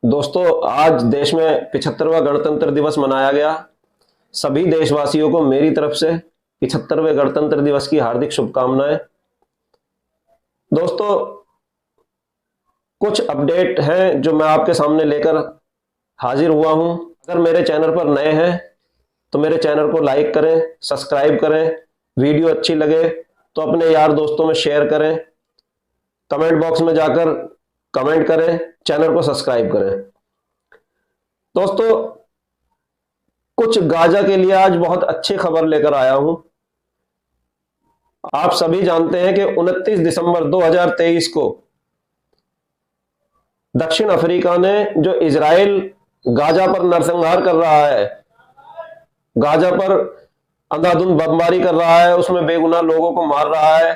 दोस्तों, आज देश में 75वां गणतंत्र दिवस मनाया गया। सभी देशवासियों को मेरी तरफ से 75वें गणतंत्र दिवस की हार्दिक शुभकामनाएं। दोस्तों, कुछ अपडेट हैं जो मैं आपके सामने लेकर हाजिर हुआ हूं। अगर मेरे चैनल पर नए हैं तो मेरे चैनल को लाइक करें, सब्सक्राइब करें। वीडियो अच्छी लगे तो अपने यार दोस्तों में शेयर करें। कमेंट बॉक्स में जाकर कमेंट करें, चैनल को सब्सक्राइब करें। दोस्तों, कुछ गाजा के लिए आज बहुत अच्छी खबर लेकर आया हूं। आप सभी जानते हैं कि 29 दिसंबर 2023 को दक्षिण अफ्रीका ने जो इजराइल गाजा पर नरसंहार कर रहा है, गाजा पर अंधाधुंध बमबारी कर रहा है, उसमें बेगुनाह लोगों को मार रहा है,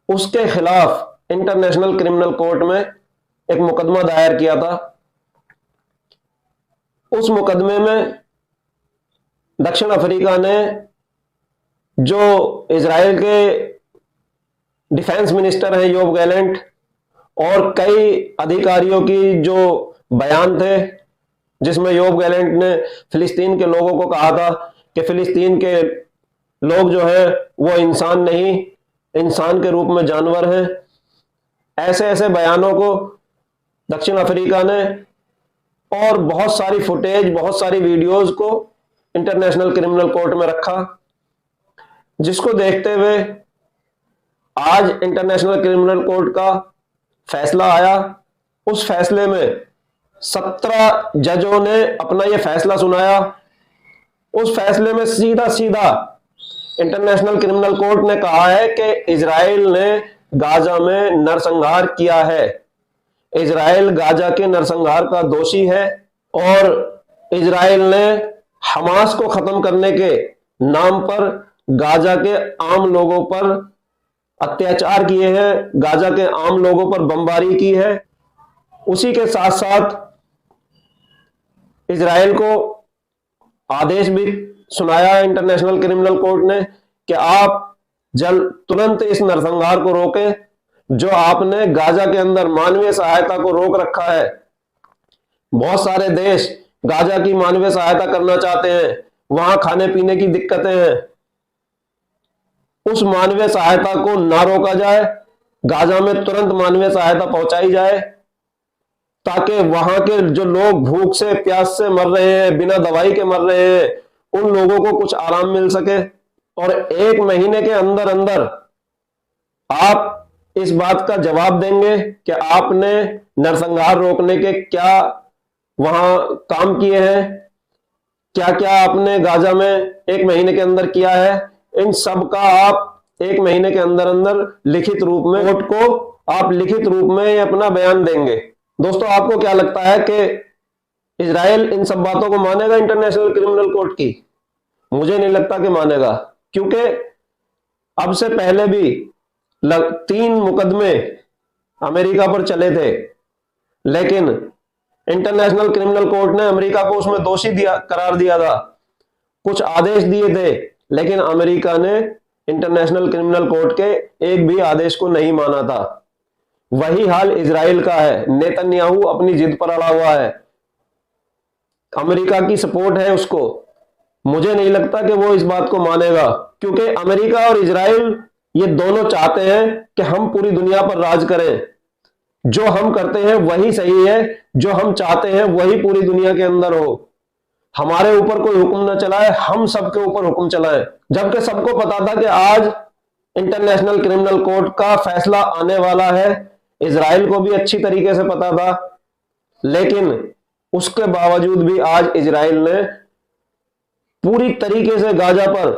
उसके खिलाफ इंटरनेशनल क्रिमिनल कोर्ट में एक मुकदमा दायर किया था। उस मुकदमे में दक्षिण अफ्रीका ने जो इजराइल के डिफेंस मिनिस्टर हैं योव गैलेंट और कई अधिकारियों की जो बयान थे, जिसमें योव गैलेंट ने फिलिस्तीन के लोगों को कहा था कि फिलिस्तीन के लोग जो है वो इंसान नहीं, इंसान के रूप में जानवर हैं। ऐसे ऐसे बयानों को दक्षिण अफ्रीका ने और बहुत सारी फुटेज, बहुत सारी वीडियोज को इंटरनेशनल क्रिमिनल कोर्ट में रखा, जिसको देखते हुए आज इंटरनेशनल क्रिमिनल कोर्ट का फैसला आया। उस फैसले में 17 जजों ने अपना यह फैसला सुनाया। उस फैसले में सीधा सीधा इंटरनेशनल क्रिमिनल कोर्ट ने कहा है कि इजराइल ने गाजा में नरसंहार किया है, इजराइल गाजा के नरसंहार का दोषी है और इजराइल ने हमास को खत्म करने के नाम पर गाजा के आम लोगों पर अत्याचार किए हैं, गाजा के आम लोगों पर बमबारी की है। उसी के साथ साथ इजराइल को आदेश भी सुनाया इंटरनेशनल क्रिमिनल कोर्ट ने कि आप तुरंत इस नरसंहार को रोकें, जो आपने गाजा के अंदर मानवीय सहायता को रोक रखा है। बहुत सारे देश गाजा की मानवीय सहायता करना चाहते हैं, वहां खाने पीने की दिक्कतें हैं। उस मानवीय सहायता को ना रोका जाए, गाजा में तुरंत मानवीय सहायता पहुंचाई जाए, ताकि वहां के जो लोग भूख से प्यास से मर रहे हैं, बिना दवाई के मर रहे हैं, उन लोगों को कुछ आराम मिल सके। और 1 महीने के अंदर अंदर आप इस बात का जवाब देंगे कि आपने नरसंहार रोकने के क्या वहां काम किए हैं, क्या क्या आपने गाजा में 1 महीने के अंदर किया है। इन सब का आप 1 महीने के अंदर अंदर लिखित रूप में कोर्ट को आप लिखित रूप में अपना बयान देंगे। दोस्तों, आपको क्या लगता है कि इजराइल इन सब बातों को मानेगा इंटरनेशनल क्रिमिनल कोर्ट की? मुझे नहीं लगता कि मानेगा, क्योंकि अब से पहले भी 3 मुकदमे अमेरिका पर चले थे, लेकिन इंटरनेशनल क्रिमिनल कोर्ट ने अमेरिका को उसमें दोषी करार दिया था, कुछ आदेश दिए थे, लेकिन अमेरिका ने इंटरनेशनल क्रिमिनल कोर्ट के एक भी आदेश को नहीं माना था। वही हाल इजराइल का है। नेतन्याहू अपनी जिद पर अड़ा हुआ है, अमेरिका की सपोर्ट है उसको। मुझे नहीं लगता कि वो इस बात को मानेगा, क्योंकि अमेरिका और इजराइल ये दोनों चाहते हैं कि हम पूरी दुनिया पर राज करें। जो हम करते हैं वही सही है, जो हम चाहते हैं वही पूरी दुनिया के अंदर हो। हमारे ऊपर कोई हुक्म ना चलाए, हम सबके ऊपर हुक्म चलाएं। जबकि सबको पता था कि आज इंटरनेशनल क्रिमिनल कोर्ट का फैसला आने वाला है, इजराइल को भी अच्छी तरीके से पता था, लेकिन उसके बावजूद भी आज इजराइल ने पूरी तरीके से गाजा पर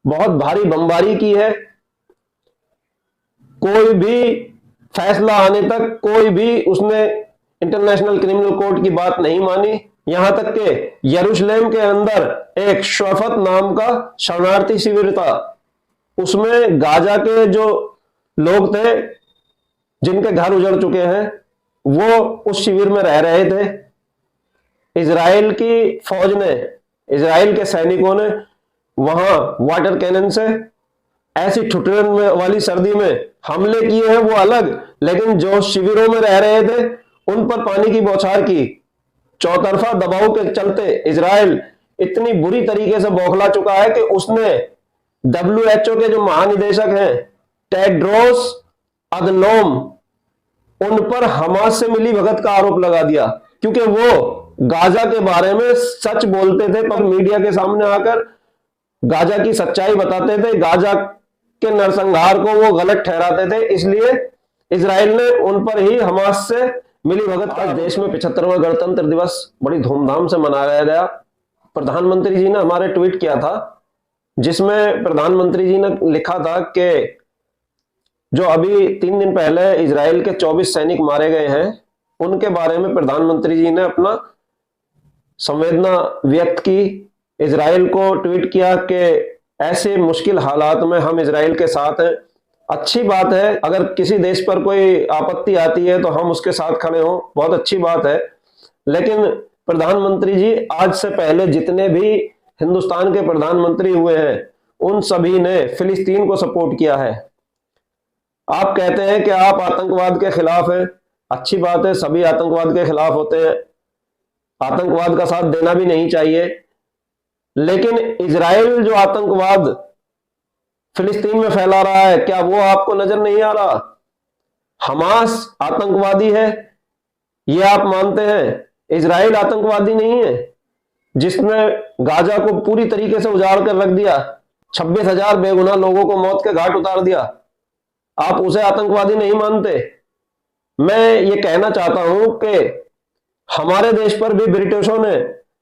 बहुत भारी बमबारी की है। कोई भी फैसला आने तक कोई भी उसने इंटरनेशनल क्रिमिनल कोर्ट की बात नहीं मानी। यहां तक कि यरूशलेम के अंदर एक शफत नाम का शरणार्थी शिविर था, उसमें गाजा के जो लोग थे जिनके घर उजड़ चुके हैं, वो उस शिविर में रह रहे थे। इजराइल की फौज ने, इजराइल के सैनिकों ने वहां वाटर कैनन से ऐसी ठुठुरन वाली सर्दी में हमले किए हैं वो अलग, लेकिन जो शिविरों में रह रहे थे उन पर पानी की बौछार की। चौतरफा दबाव के चलते इजराइल इतनी बुरी तरीके से बौखला चुका है कि उसने WHO के जो महानिदेशक हैं टेड्रोस अधनोम, उन पर हमास से मिली भगत का आरोप लगा दिया, क्योंकि वो गाजा के बारे में सच बोलते थे, पर मीडिया के सामने आकर गाजा की सच्चाई बताते थे, गाजा के नरसंहार को वो गलत ठहराते थे। इसलिए इजराइल ने उन पर ही हमास से मिली भगत का। देश में 75वां गणतंत्र दिवस बड़ी धूमधाम से मनाया गया। प्रधानमंत्री जी ने हमारे ट्वीट किया था, जिसमें प्रधानमंत्री जी ने लिखा था कि जो अभी 3 दिन पहले इजराइल के 24 सैनिक मारे गए हैं, उनके बारे में प्रधानमंत्री जी ने अपना संवेदना व्यक्त की। इजराइल को ट्वीट किया कि ऐसे मुश्किल हालात में हम इजराइल के साथ हैं। अच्छी बात है, अगर किसी देश पर कोई आपत्ति आती है तो हम उसके साथ खड़े हों, बहुत अच्छी बात है। लेकिन प्रधानमंत्री जी आज से पहले जितने भी हिंदुस्तान के प्रधानमंत्री हुए हैं, उन सभी ने फिलिस्तीन को सपोर्ट किया है। आप कहते हैं कि आप आतंकवाद के खिलाफ हैं, अच्छी बात है, सभी आतंकवाद के खिलाफ होते हैं, आतंकवाद का साथ देना भी नहीं चाहिए। लेकिन इजराइल जो आतंकवाद फिलिस्तीन में फैला रहा है, क्या वो आपको नजर नहीं आ रहा? हमास आतंकवादी है, ये आप मानते हैं। इजराइल आतंकवादी नहीं है, जिसने गाजा को पूरी तरीके से उजाड़ कर रख दिया, 26,000 बेगुनाह लोगों को मौत के घाट उतार दिया, आप उसे आतंकवादी नहीं मानते? मैं ये कहना चाहता हूं कि हमारे देश पर भी ब्रिटिशों ने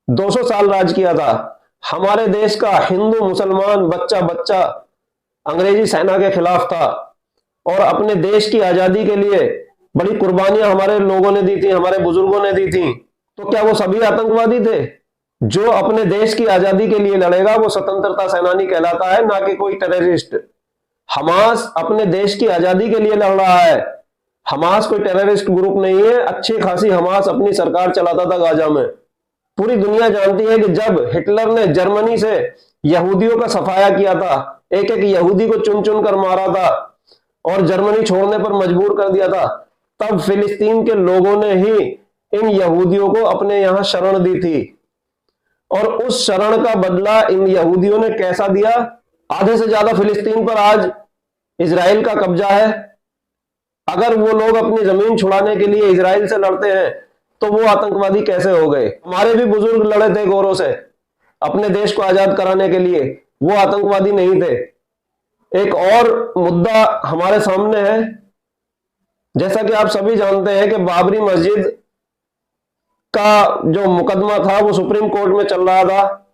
200 साल राज किया था। हमारे देश का हिंदू मुसलमान बच्चा बच्चा अंग्रेजी सेना के खिलाफ था और अपने देश की आजादी के लिए बड़ी कुर्बानियां हमारे लोगों ने दी थी, हमारे बुजुर्गों ने दी थी। तो क्या वो सभी आतंकवादी थे? जो अपने देश की आजादी के लिए लड़ेगा वो स्वतंत्रता सेनानी कहलाता है, ना कि कोई टेररिस्ट। हमास अपने देश की आजादी के लिए लड़ रहा है। हमास कोई टेररिस्ट ग्रुप नहीं है। अच्छी खासी हमास अपनी सरकार चलाता था गाजा में। पूरी दुनिया जानती है कि जब हिटलर ने जर्मनी से यहूदियों का सफाया किया था, एक एक यहूदी को चुन चुन कर मारा था और जर्मनी छोड़ने पर मजबूर कर दिया था, तब फिलिस्तीन के लोगों ने ही इन यहूदियों को अपने यहां शरण दी थी। और उस शरण का बदला इन यहूदियों ने कैसा दिया? आधे से ज्यादा फिलिस्तीन पर आज इजराइल का कब्जा है। अगर वो लोग अपनी जमीन छुड़ाने के लिए इजराइल से लड़ते हैं तो वो आतंकवादी कैसे हो गए? हमारे भी बुजुर्ग लड़े थे गौरों से अपने देश को आजाद कराने के लिए, वो आतंकवादी नहीं थे। एक और मुद्दा हमारे सामने है, जैसा कि आप सभी जानते हैं कि बाबरी मस्जिद का जो मुकदमा था वो सुप्रीम कोर्ट में चल रहा था।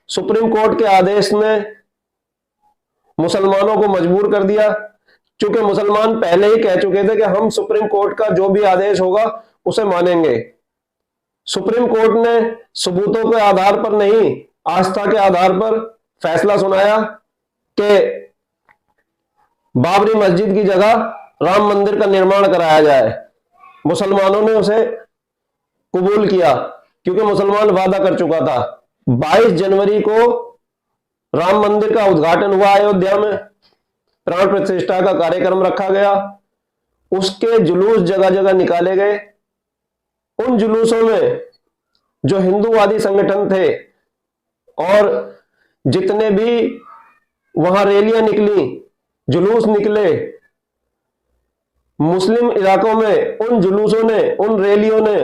सुप्रीम कोर्ट के आदेश ने मुसलमानों को मजबूर कर दिया, क्योंकि मुसलमान पहले ही कह चुके थे कि हम सुप्रीम कोर्ट का जो भी आदेश होगा उसे मानेंगे। सुप्रीम कोर्ट ने सबूतों के आधार पर नहीं, आस्था के आधार पर फैसला सुनाया कि बाबरी मस्जिद की जगह राम मंदिर का निर्माण कराया जाए। मुसलमानों ने उसे कबूल किया, क्योंकि मुसलमान वादा कर चुका था। 22 जनवरी को राम मंदिर का उद्घाटन हुआ अयोध्या में, प्राण प्रतिष्ठा का कार्यक्रम रखा गया, उसके जुलूस जगह जगह निकाले गए। उन जुलूसों में जो हिंदूवादी संगठन थे और जितने भी वहां रैलियां निकली, जुलूस निकले, मुस्लिम इलाकों में उन जुलूसों ने, उन रैलियों ने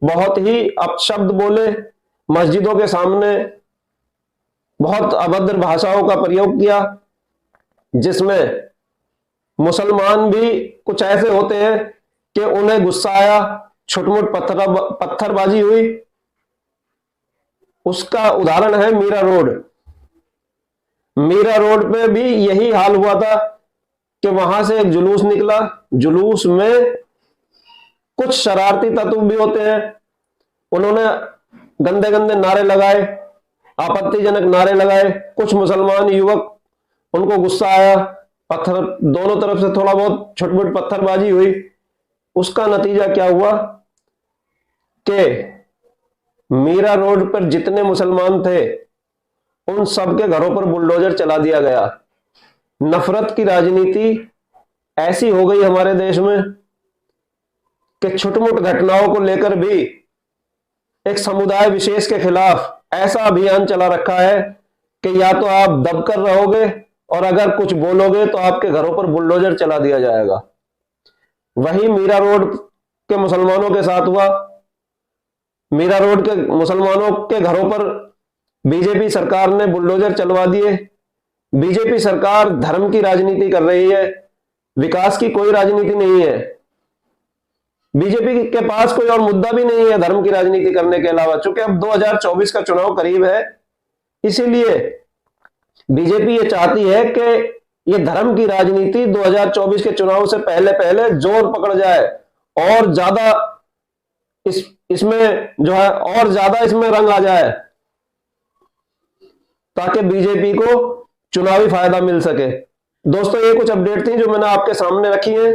बहुत ही अपशब्द बोले, मस्जिदों के सामने बहुत अभद्र भाषाओं का प्रयोग किया, जिसमें मुसलमान भी कुछ ऐसे होते हैं कि उन्हें गुस्सा आया, छुटमुट पत्थरबाजी हुई। उसका उदाहरण है मीरा रोड। मीरा रोड पे भी यही हाल हुआ था कि वहां से एक जुलूस निकला, जुलूस में कुछ शरारती तत्व भी होते हैं, उन्होंने गंदे गंदे नारे लगाए, आपत्तिजनक नारे लगाए। कुछ मुसलमान युवक, उनको गुस्सा आया, पत्थर दोनों तरफ से थोड़ा बहुत छुटमुट पत्थरबाजी हुई। उसका नतीजा क्या हुआ कि मीरा रोड पर जितने मुसलमान थे उन सबके घरों पर बुलडोजर चला दिया गया। नफरत की राजनीति ऐसी हो गई हमारे देश में कि छुटमुट घटनाओं को लेकर भी एक समुदाय विशेष के खिलाफ ऐसा अभियान चला रखा है कि या तो आप दबकर रहोगे और अगर कुछ बोलोगे तो आपके घरों पर बुलडोजर चला दिया जाएगा। वही मीरा रोड के मुसलमानों के साथ हुआ। मीरा रोड के मुसलमानों के घरों पर बीजेपी सरकार ने बुलडोजर चलवा दिए। बीजेपी सरकार धर्म की राजनीति कर रही है, विकास की कोई राजनीति नहीं है। बीजेपी के पास कोई और मुद्दा भी नहीं है धर्म की राजनीति करने के अलावा। चूंकि अब 2024 का चुनाव करीब है, इसीलिए बीजेपी ये चाहती है कि ये धर्म की राजनीति 2024 के चुनाव से पहले पहले जोर पकड़ जाए और ज्यादा इसमें जो है और ज्यादा इसमें रंग आ जाए, ताकि बीजेपी को चुनावी फायदा मिल सके। दोस्तों, ये कुछ अपडेट थी जो मैंने आपके सामने रखी है।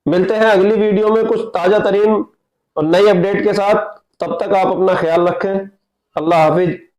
मिलते हैं अगली वीडियो में कुछ ताजा तरीन और नई अपडेट के साथ। तब तक आप अपना ख्याल रखें। अल्लाह हाफिज।